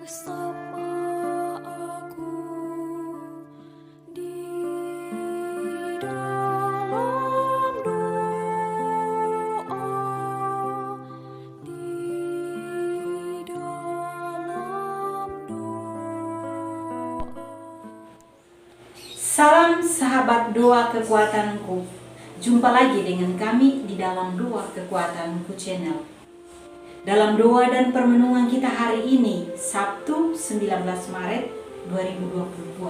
bersama aku di dalam doa, di dalam doa. Salam sahabat doa kekuatanku. Jumpa lagi dengan kami di dalam Doa Kekuatanku channel. Dalam doa dan permenungan kita hari ini, Sabtu 19 Maret 2022.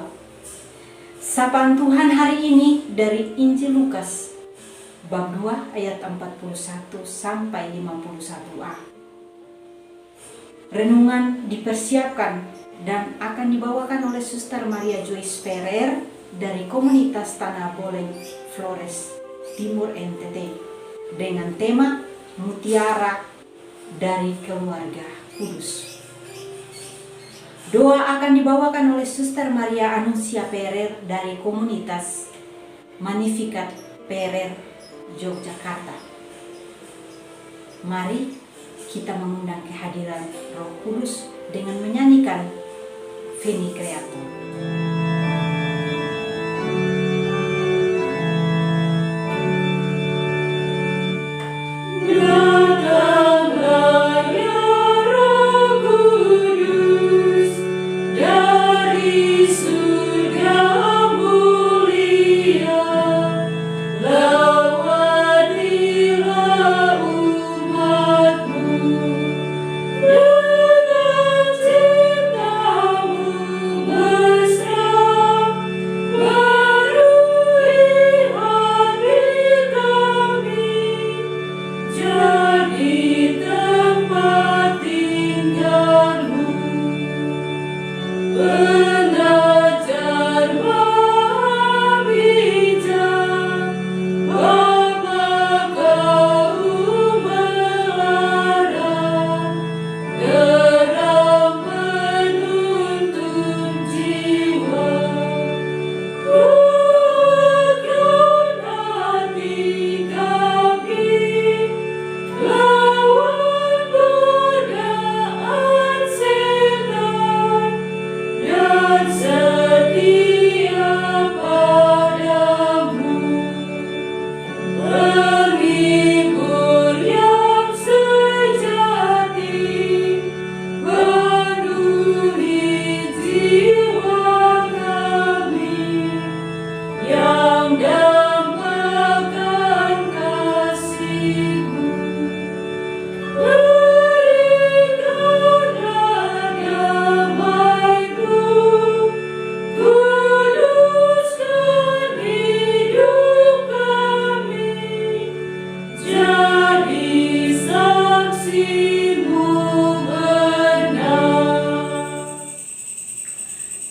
Sapaan Tuhan hari ini dari Injil Lukas, bab 2 ayat 41 sampai 51a. Renungan dipersiapkan dan akan dibawakan oleh Suster Maria Joyce Ferrer dari komunitas Tanah Boleng, Flores, Timur NTT, dengan tema Mutiara dari Keluarga Kudus. Doa akan dibawakan oleh Suster Maria Anuncia Ferrer dari komunitas Magnificat Ferrer, Yogyakarta. Mari kita mengundang kehadiran Roh Kudus dengan menyanyikan Veni Creator.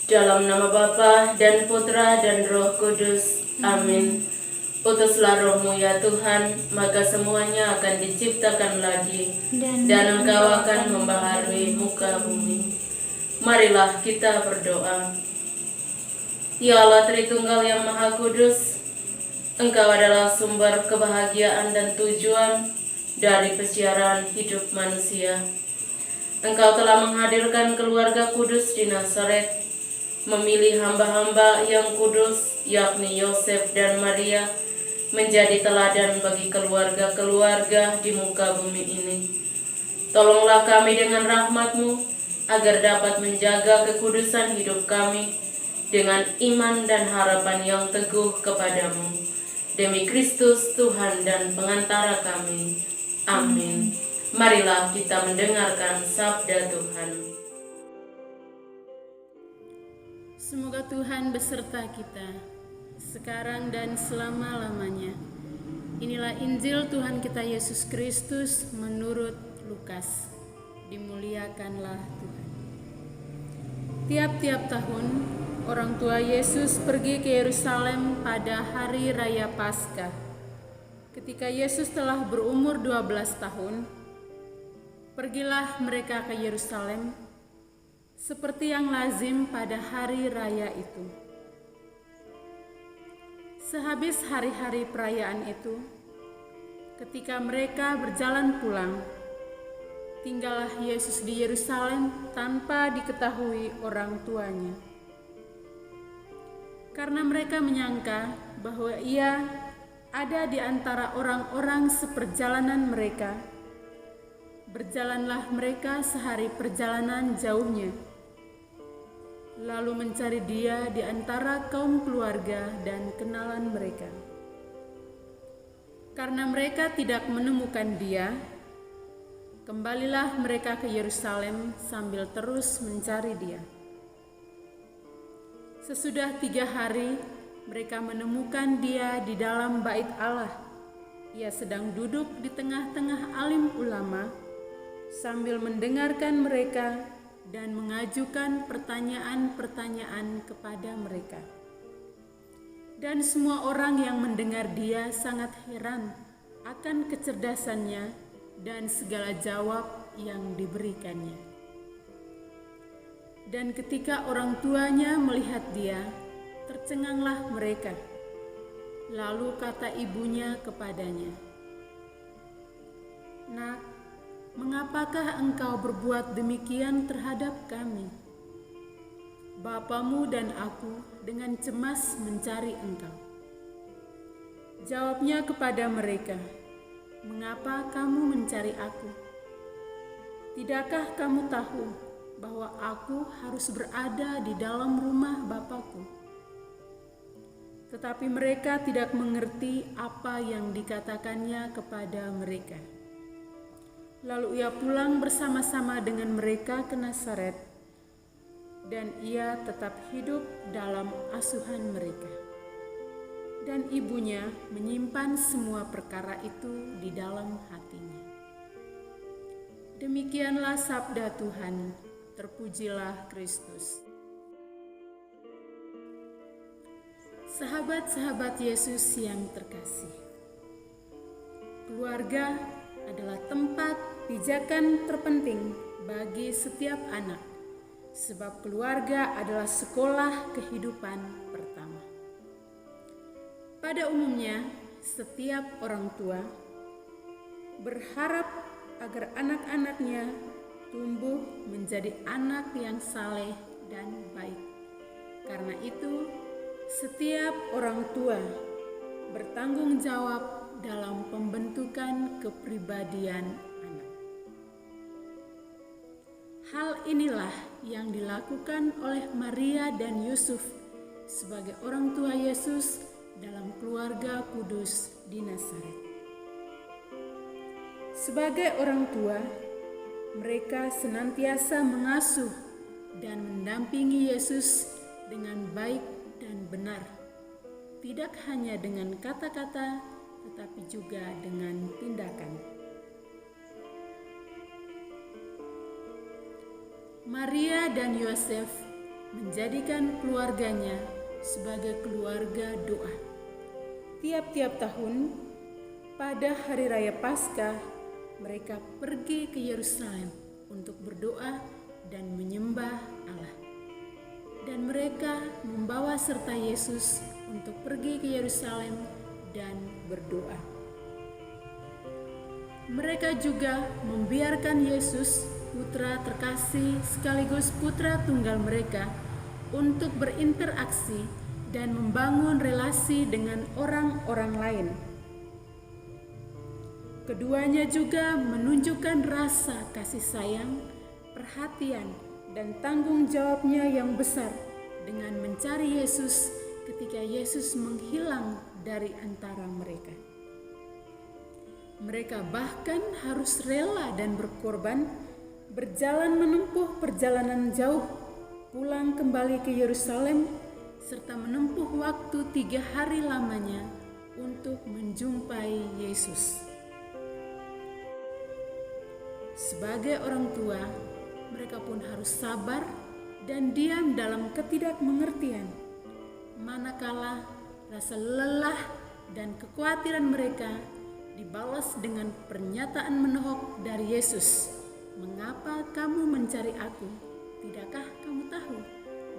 Dalam nama Bapa dan Putra dan Roh Kudus. Amin. Utuslah Roh-Mu ya Tuhan, maka semuanya akan diciptakan lagi, dan Engkau akan membaharui muka bumi. Marilah kita berdoa. Ya Allah Tritunggal yang Maha Kudus, Engkau adalah sumber kebahagiaan dan tujuan dari pesiaran hidup manusia. Engkau telah menghadirkan keluarga kudus di Nazaret, memilih hamba-hamba yang kudus, yakni Yosef dan Maria, menjadi teladan bagi keluarga-keluarga di muka bumi ini. Tolonglah kami dengan rahmat-Mu, agar dapat menjaga kekudusan hidup kami dengan iman dan harapan yang teguh kepadamu. Demi Kristus Tuhan dan pengantara kami. Amin. Marilah kita mendengarkan sabda Tuhan. Semoga Tuhan beserta kita, sekarang dan selama-lamanya. Inilah Injil Tuhan kita Yesus Kristus menurut Lukas. Dimuliakanlah Tuhan. Tiap-tiap tahun, orang tua Yesus pergi ke Yerusalem pada hari raya Paskah. Ketika Yesus telah berumur 12 tahun, pergilah mereka ke Yerusalem, seperti yang lazim pada hari raya itu. Sehabis hari-hari perayaan itu, ketika mereka berjalan pulang, tinggallah Yesus di Yerusalem tanpa diketahui orang tuanya. Karena mereka menyangka bahwa ia ada di antara orang-orang seperjalanan mereka, berjalanlah mereka sehari perjalanan jauhnya, lalu mencari dia di antara kaum keluarga dan kenalan mereka. Karena mereka tidak menemukan dia, kembalilah mereka ke Yerusalem sambil terus mencari dia. Sesudah 3 hari, mereka menemukan dia di dalam bait Allah. Ia sedang duduk di tengah-tengah alim ulama sambil mendengarkan mereka dan mengajukan pertanyaan-pertanyaan kepada mereka. Dan semua orang yang mendengar dia sangat heran akan kecerdasannya dan segala jawab yang diberikannya. Dan ketika orang tuanya melihat dia, tercenganglah mereka. Lalu kata ibunya kepadanya, "Nak, mengapakah engkau berbuat demikian terhadap kami? Bapamu dan aku dengan cemas mencari engkau." Jawabnya kepada mereka, "Mengapa kamu mencari aku? Tidakkah kamu tahu bahwa aku harus berada di dalam rumah Bapakku?" Tetapi mereka tidak mengerti apa yang dikatakannya kepada mereka. Lalu ia pulang bersama-sama dengan mereka ke Nazaret, dan ia tetap hidup dalam asuhan mereka. Dan ibunya menyimpan semua perkara itu di dalam hatinya. Demikianlah sabda Tuhan. Terpujilah Kristus. Sahabat-sahabat Yesus yang terkasih, keluarga adalah tempat pijakan terpenting bagi setiap anak, sebab keluarga adalah sekolah kehidupan pertama. Pada umumnya, setiap orang tua berharap agar anak-anaknya tumbuh menjadi anak yang saleh dan baik. Karena itu, setiap orang tua bertanggung jawab dalam pembentukan kepribadian anak. Hal inilah yang dilakukan oleh Maria dan Yusuf sebagai orang tua Yesus dalam keluarga kudus di Nazaret. Sebagai orang tua, mereka senantiasa mengasuh dan mendampingi Yesus dengan baik dan benar, tidak hanya dengan kata-kata, tetapi juga dengan tindakan. Maria dan Yosef menjadikan keluarganya sebagai keluarga doa. Tiap-tiap tahun, pada Hari Raya Paskah, mereka pergi ke Yerusalem untuk berdoa dan menyembah Allah. Dan mereka membawa serta Yesus untuk pergi ke Yerusalem dan berdoa. Mereka juga membiarkan Yesus, putra terkasih sekaligus putra tunggal mereka, untuk berinteraksi dan membangun relasi dengan orang-orang lain. Keduanya juga menunjukkan rasa kasih sayang, perhatian, dan tanggung jawabnya yang besar dengan mencari Yesus ketika Yesus menghilang dari antara mereka. Mereka bahkan harus rela dan berkorban, berjalan menempuh perjalanan jauh, pulang kembali ke Yerusalem, serta menempuh waktu 3 hari lamanya untuk menjumpai Yesus. Sebagai orang tua, mereka pun harus sabar dan diam dalam ketidakmengertian, manakala rasa lelah dan kekhawatiran mereka dibalas dengan pernyataan menohok dari Yesus. "Mengapa kamu mencari aku? Tidakkah kamu tahu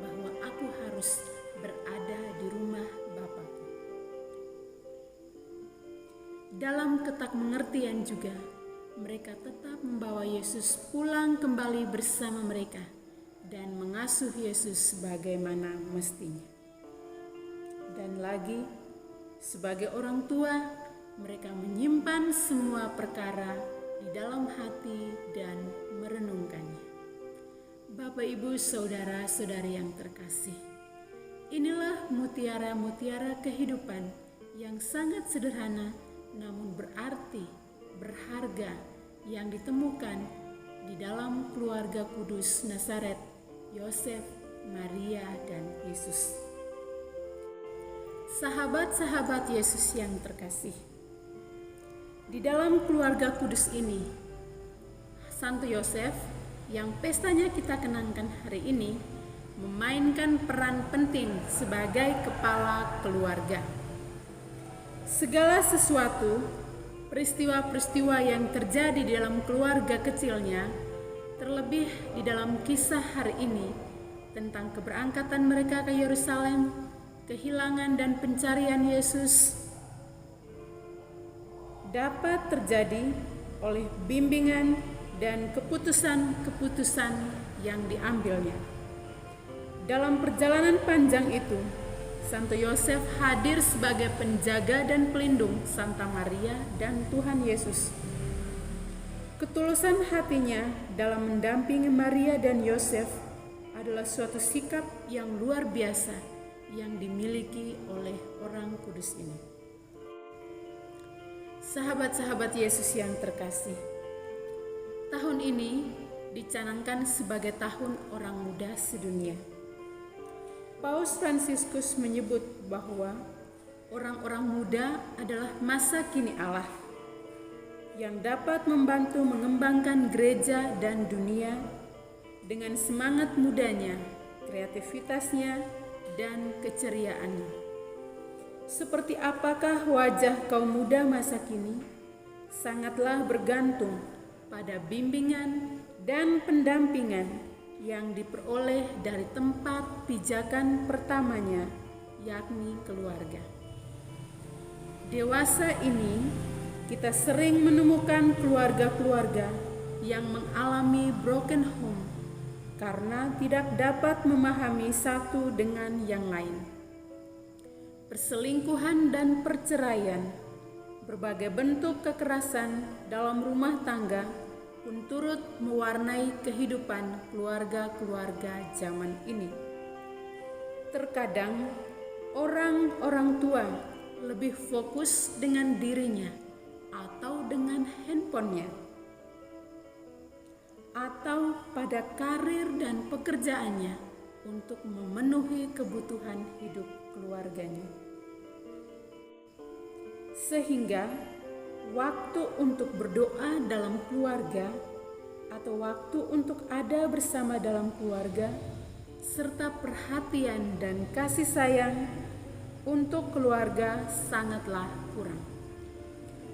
bahwa aku harus berada di rumah Bapakku?" Dalam ketakmengertian juga, mereka tetap membawa Yesus pulang kembali bersama mereka dan mengasuh Yesus sebagaimana mestinya. Dan lagi, sebagai orang tua, mereka menyimpan semua perkara di dalam hati dan merenungkannya. Bapak, Ibu, saudara-saudari yang terkasih, inilah mutiara-mutiara kehidupan yang sangat sederhana namun berarti, berharga yang ditemukan di dalam keluarga kudus Nazaret, Yosef, Maria, dan Yesus. Sahabat-sahabat Yesus yang terkasih, di dalam keluarga kudus ini, Santo Yosef yang pestanya kita kenangkan hari ini memainkan peran penting sebagai kepala keluarga. Segala sesuatu, peristiwa-peristiwa yang terjadi di dalam keluarga kecilnya, terlebih di dalam kisah hari ini tentang keberangkatan mereka ke Yerusalem, kehilangan dan pencarian Yesus, dapat terjadi oleh bimbingan dan keputusan-keputusan yang diambilnya. Dalam perjalanan panjang itu, Santo Yosef hadir sebagai penjaga dan pelindung Santa Maria dan Tuhan Yesus. Ketulusan hatinya dalam mendampingi Maria dan Yosef adalah suatu sikap yang luar biasa yang dimiliki oleh orang kudus ini. Sahabat-sahabat Yesus yang terkasih, tahun ini dicanangkan sebagai tahun orang muda sedunia. Paus Fransiskus menyebut bahwa orang-orang muda adalah masa kini Allah yang dapat membantu mengembangkan gereja dan dunia dengan semangat mudanya, kreativitasnya, dan keceriaannya. Seperti apakah wajah kaum muda masa kini? Sangatlah bergantung pada bimbingan dan pendampingan yang diperoleh dari tempat pijakan pertamanya, yakni keluarga. Dewasa ini, kita sering menemukan keluarga-keluarga yang mengalami broken home karena tidak dapat memahami satu dengan yang lain. Perselingkuhan dan perceraian, berbagai bentuk kekerasan dalam rumah tangga pun turut mewarnai kehidupan keluarga-keluarga zaman ini. Terkadang orang-orang tua lebih fokus dengan dirinya atau dengan handphonenya, atau pada karir dan pekerjaannya untuk memenuhi kebutuhan hidup keluarganya. Sehingga waktu untuk berdoa dalam keluarga atau waktu untuk ada bersama dalam keluarga serta perhatian dan kasih sayang untuk keluarga sangatlah kurang.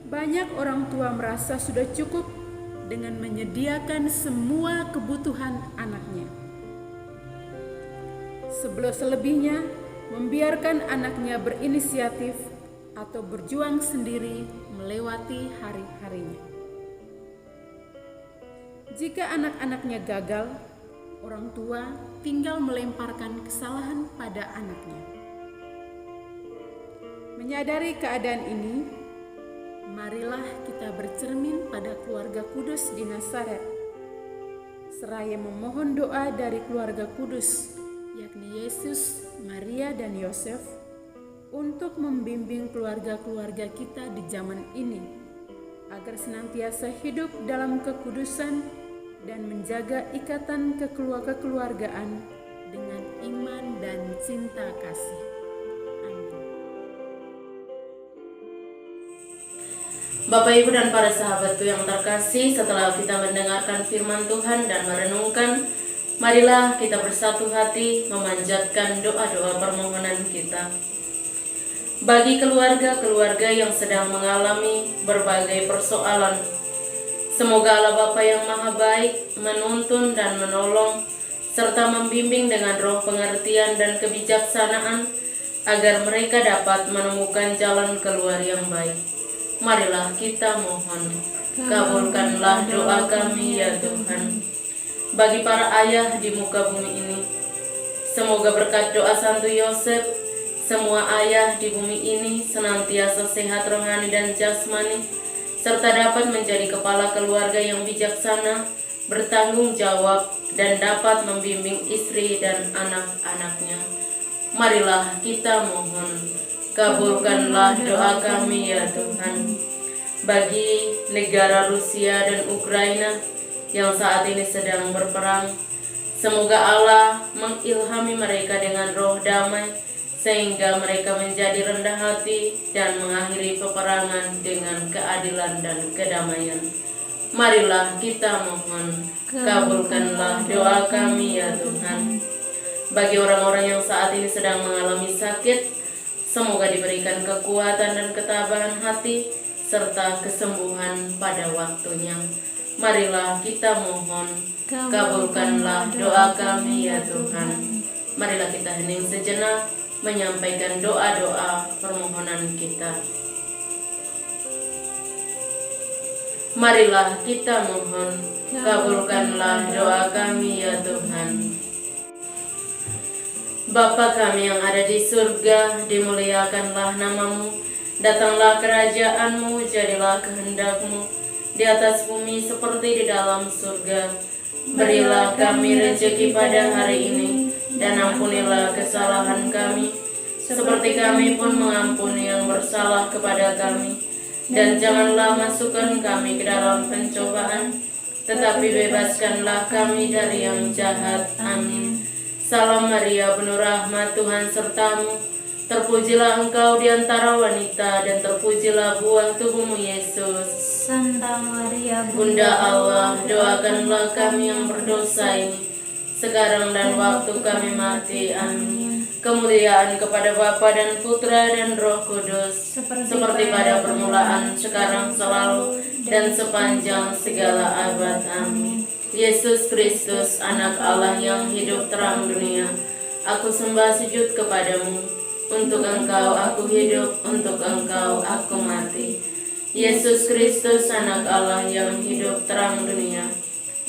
Banyak orang tua merasa sudah cukup dengan menyediakan semua kebutuhan anaknya. Selebihnya membiarkan anaknya berinisiatif atau berjuang sendiri melewati hari-harinya. Jika anak-anaknya gagal, orang tua tinggal melemparkan kesalahan pada anaknya. Menyadari keadaan ini, marilah kita bercermin pada keluarga kudus di Nazaret, seraya memohon doa dari keluarga kudus, yakni Yesus, Maria, dan Yosef, untuk membimbing keluarga-keluarga kita di zaman ini, agar senantiasa hidup dalam kekudusan dan menjaga ikatan kekeluargaan dengan iman dan cinta kasih. Amin. Bapak, Ibu, dan para sahabatku yang terkasih, setelah kita mendengarkan firman Tuhan dan merenungkan, marilah kita bersatu hati memanjatkan doa-doa permohonan kita. Bagi keluarga-keluarga yang sedang mengalami berbagai persoalan, semoga Allah Bapa yang Maha Baik menuntun dan menolong, serta membimbing dengan roh pengertian dan kebijaksanaan, agar mereka dapat menemukan jalan keluar yang baik. Marilah kita mohon. kabulkanlah doa kami ya Tuhan. Bagi para ayah di muka bumi ini, semoga berkat doa Santo Yosef, semua ayah di bumi ini senantiasa sehat rohani dan jasmani, serta dapat menjadi kepala keluarga yang bijaksana, bertanggung jawab, dan dapat membimbing istri dan anak-anaknya. Marilah kita mohon, kabulkanlah doa kami ya Tuhan. Bagi negara Rusia dan Ukraina yang saat ini sedang berperang, semoga Allah mengilhami mereka dengan roh damai, sehingga mereka menjadi rendah hati dan mengakhiri peperangan dengan keadilan dan kedamaian. Marilah kita mohon, kabulkanlah doa kami ya Tuhan. Bagi orang-orang yang saat ini sedang mengalami sakit, semoga diberikan kekuatan dan ketabahan hati, serta kesembuhan pada waktunya. Marilah kita mohon, kabulkanlah doa kami ya Tuhan. Marilah kita hening sejenak, menyampaikan doa-doa permohonan kita. Marilah kita mohon, kabulkanlah doa kami ya Tuhan. Bapa kami yang ada di surga, dimuliakanlah namamu. Datanglah kerajaan-Mu, jadilah kehendak-Mu di atas bumi seperti di dalam surga. Berilah kami rezeki pada hari ini, dan ampunilah kesalahan kami, seperti kami pun mengampuni yang bersalah kepada kami. Dan janganlah masukkan kami ke dalam pencobaan, tetapi bebaskanlah kami dari yang jahat. Amin. Salam Maria, penuh rahmat, Tuhan sertamu. Terpujilah engkau di antara wanita, dan terpujilah buah tubuhmu Yesus. Santa Maria, Bunda Allah, doakanlah kami yang berdosa ini, sekarang dan waktu kami mati. Amin. Kemuliaan kepada Bapa dan Putra dan Roh Kudus, seperti pada permulaan, sekarang, selalu, dan sepanjang segala abad. Amin. Yesus Kristus, anak Allah yang hidup terang dunia, aku sembah sujud kepadamu. Untuk engkau aku hidup, untuk engkau aku mati. Yesus Kristus, anak Allah yang hidup terang dunia,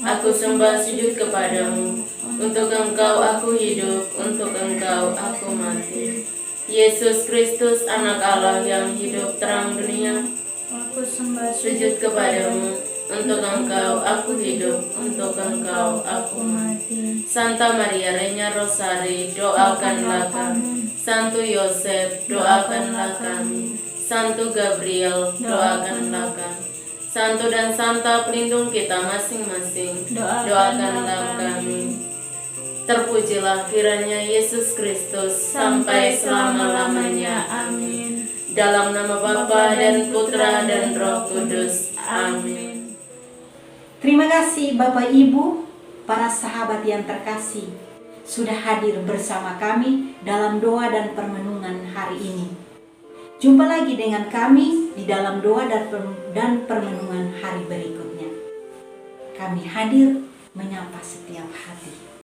aku sembah sujud kepadamu. Untuk engkau aku hidup, untuk engkau aku mati. Yesus Kristus, anak Allah yang hidup terang dunia, aku sembah sujud kepadamu. Untuk engkau aku hidup, untuk engkau aku mati. Santa Maria Reina Rosari, doakanlah kami. Santo Yosef, doakanlah kami. Santo Gabriel, doakanlah kami. Santo dan Santa pelindung kita masing-masing, doakanlah kami. Terpujilah kiranya Yesus Kristus sampai selama-lamanya. Amin. Dalam nama Bapa dan Putra dan Roh Kudus. Amin. Terima kasih Bapak Ibu, para sahabat yang terkasih, sudah hadir bersama kami dalam doa dan permenungan hari ini. Jumpa lagi dengan kami di dalam doa dan permenungan hari berikutnya. Kami hadir menyapa setiap hati.